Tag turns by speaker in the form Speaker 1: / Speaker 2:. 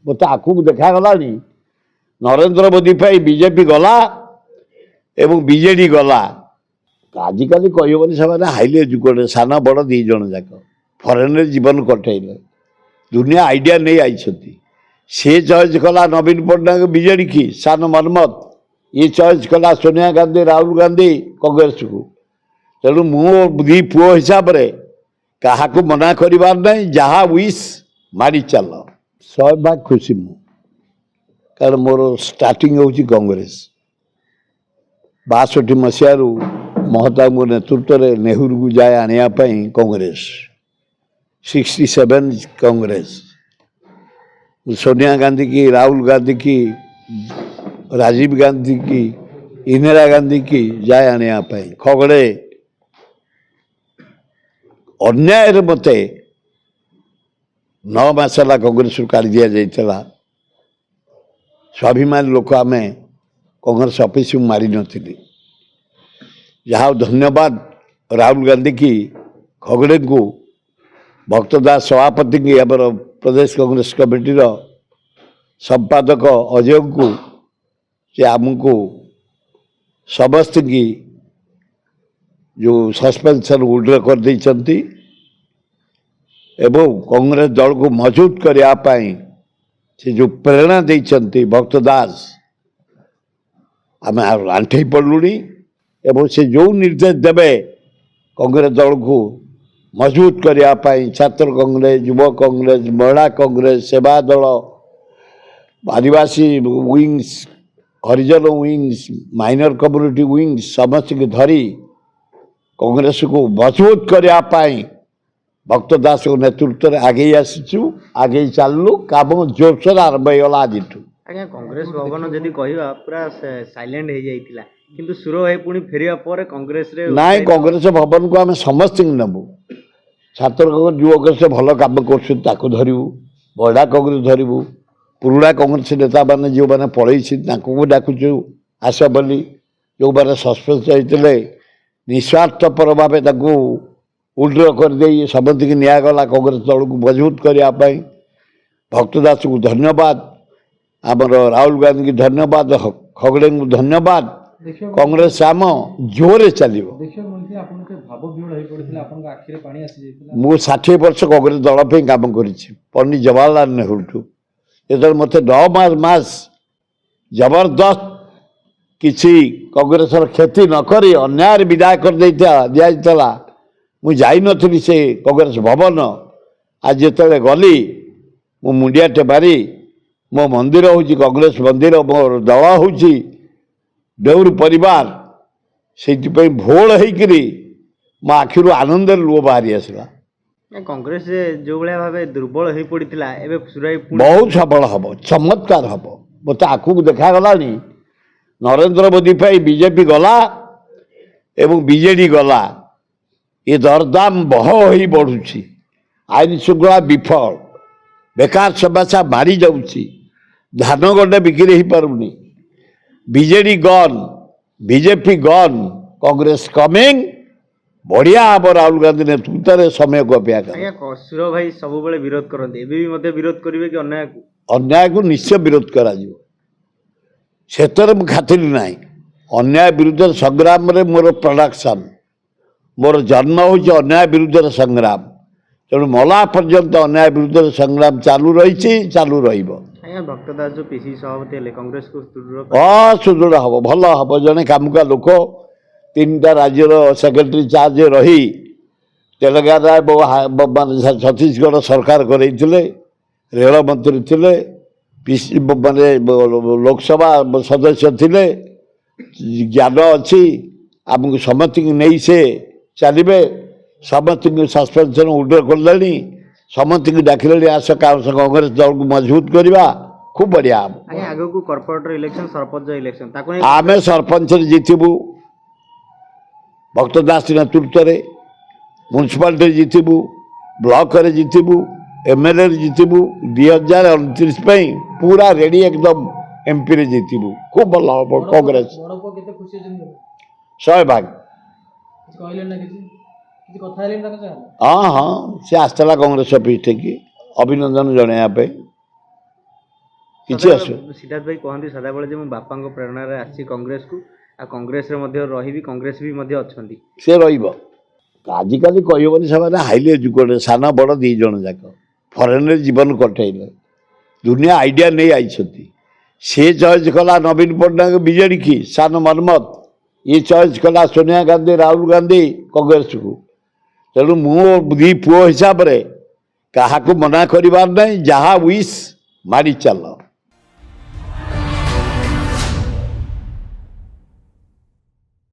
Speaker 1: मत आखु देखागला नरेंद्र मोदी बीजेपी गला एवं बीजेडी गला आजिकल कहबनी से हाइली एजुकेटेड सान बड़ दी जन जाक फरेन जीवन कटेले दुनिया आइडिया नहीं आई सी चॉइस कला नवीन पट्टनायक बीजेडी की सान मनमत ये चॉइस कला सोनिया गांधी राहुल गांधी कांग्रेस को तेणु मुझी पुओ हिसाब से क्या मना करार नहीं जहाँ विश मारी चल 100% खुशी मु कारण मोर स्टार्टिंग होची कांग्रेस 62 मसीह महताब नेतृत्व में नेहरू को जाए आने कांग्रेस 67 कांग्रेस सोनिया गांधी की राहुल गांधी की राजीव गांधी की इंदिरा गांधी की जाए आने खगड़े अन्याय मते 9 मास कांग्रेस काढ़ी दि जाता स्वाभिमान लोक आम कांग्रेस ऑफिस मारी नी जहाँ धन्यवाद राहुल गांधी की खगड़े को भक्तदास सभापति की आम प्रदेश कांग्रेस कमिटी संपादक अजय को से आमको समस्त की जो सस्पेंशन विड्र कर देती एवं कांग्रेस दल को मजबूत करने से जो प्रेरणा देती भक्तदास आम आंठे पड़लुणी एवं से जो निर्देश देवे कांग्रेस दल को मजबूत करने छात्र कांग्रेस युवा कांग्रेस महिला कांग्रेस सेवा दल आदिवासी विंग्स हरिजन विंग्स माइनर कम्युनिटी विंग्स समस्त की धरी कांग्रेस को मजबूत करने भक्तदास नेतृत्व में आगे आसीचु आगे चलू काम जोरसोर आरंभ होगा आज
Speaker 2: आज्ञा कांग्रेस भवन जदि कहवा पूरा साइलेंट हो जाइतिला किंतु सुर भाई पुणी फेरिया पर कांग्रेस रे
Speaker 1: नाई कांग्रेस भवन को आम समस्त नबू छात्र कांग्रेस युवा कांग्रेस भल कम कर धरबू महिला कांग्रेस धरबू पुराणा कांग्रेस नेता मैंने जो मैंने पलू डाकुचु आस बोली जो मैंने सस्पेंस होते निस्वार्थपर भाव उड्र कर समस्त की निगला कांग्रेस दल को मजबूत करने भक्तदास को धन्यवाद आमर राहुल गांधी की धन्यवाद खगड़े को धन्यवाद कांग्रेस आम जोरे चलो मु 60 वर्ष कांग्रेस दल पे काम कर पंडित जवाहरलाल नेहरू जो मत 9 मास जबरदस्त किसी कांग्रेस क्षति नक अन्याय विदाय कर दिया मु जाई नथी से कांग्रेस भवन आज जिते गली मु मुंडियाटे मारी मो मंदिर हूँ कांग्रेस मंदिर मोर दल हूँ देउर परिवार से भोल होकरी मो आखिर आनंद लुह बाहरी आसला
Speaker 2: कांग्रेस जो भाव दुर्बल हो पड़ा
Speaker 1: बहुत सफल हम चमत्कार हम मत आखु देखागला नरेंद्र मोदी बीजेपी गला एवं बीजेडी गला ये दरदाम बह हो बढ़ुची आईन श्रृंखला विफल बेकार समस्या मारी जाऊँगी धान गंडे बिक्री हो पारुनी बीजेडी गन बीजेपी गन कांग्रेस कमिंग बढ़िया हम राहुल गांधी नेतृत्व समय को अपेक्षा कर
Speaker 2: सुर भाई सब विरोध करते विरोध करेंगे कि
Speaker 1: अन्याय को निश्चय विरोध करा से खातिर ना अन्याय विरुद्ध संग्राम रे मोर प्रोडक्शन मोर जन्म हूँ अन्याय विरुद्ध संग्राम तेणु मला पर्यंत अन्याय विरुद्ध संग्राम चालू रही चालू
Speaker 2: भक्तदास जो पीसी सभापति कांग्रेस को
Speaker 1: सुदृढ़ हम भल हम जड़े कामुका लोक 3टा राज्यर सेक्रेटरी चार्ज रही तेलंगाना छत्तीसगढ़ सरकार करते रेल मंत्री थे पीसी माने लोकसभा सदस्य थे ज्ञान अच्छी आमको समस्त नहीं से चलिए समस्त सस्पेंशन उड्र कर समस्त की डाकिले आस कांग्रेस दल को मजबूत करवा खूब बढ़िया
Speaker 2: आगे को कॉर्पोरेटर इलेक्शन सरपंच इलेक्शन
Speaker 1: आम सरपंच जीतबू भक्तदास नेतृत्व में म्यूनिसिपालिटी जीतबू ब्लॉक रे जीतबू एमएलए जीतबू 2029 पूरा रेडी एकदम एमपी रे जीतबू खूब भल हम कांग्रेस 100% हाँ हाँ सी आसला कांग्रेस ऑफिस टे अभिनंदन जन କିଛି ଆସୁ
Speaker 2: ସିଦ୍ଧାର୍ଥ ଭାଇ କହନ୍ତି ସଦାବେଳେ ଯେ ମୁଁ ବାପାଙ୍କ ପ୍ରେରଣାରେ ଆସିଛି କଂଗ୍ରେସକୁ, ଆଉ କଂଗ୍ରେସରେ ମଧ୍ୟ ରହିବି, କଂଗ୍ରେସ ବି ମଧ୍ୟ ଅଛନ୍ତି।
Speaker 1: ସେ ରହିବ। ଆଜିକାଲି କହିବନି, ସେମାନେ ହାଇଲି ଏଜୁକେଟେଡ୍, ସାନ ବଡ଼ 2 ଜଣ ଯାକ ଫରେନ୍ରେ ଜୀବନ କଟେଇଲେ, ଦୁନିଆ ଆଇଡ଼ିଆ ନେଇ ଆଇଛନ୍ତି। ସେ ଚଏସ୍ କଲା ନବୀନ ପଟ୍ଟନାୟକ ବିଜେଡି କି ସାନ ମନ୍ମଥ, ଇଏ ଚଏସ୍ କଲା ସୋନିଆ ଗାନ୍ଧୀ ରାହୁଲ ଗାନ୍ଧୀ କଂଗ୍ରେସକୁ। ତେଣୁ ମୁଁ 2 ପୁଅ ହିସାବରେ କାହାକୁ ମନା କରିବାର ନାହିଁ, ଯାହା ୱିଶ୍ ମାରି ଚାଲ।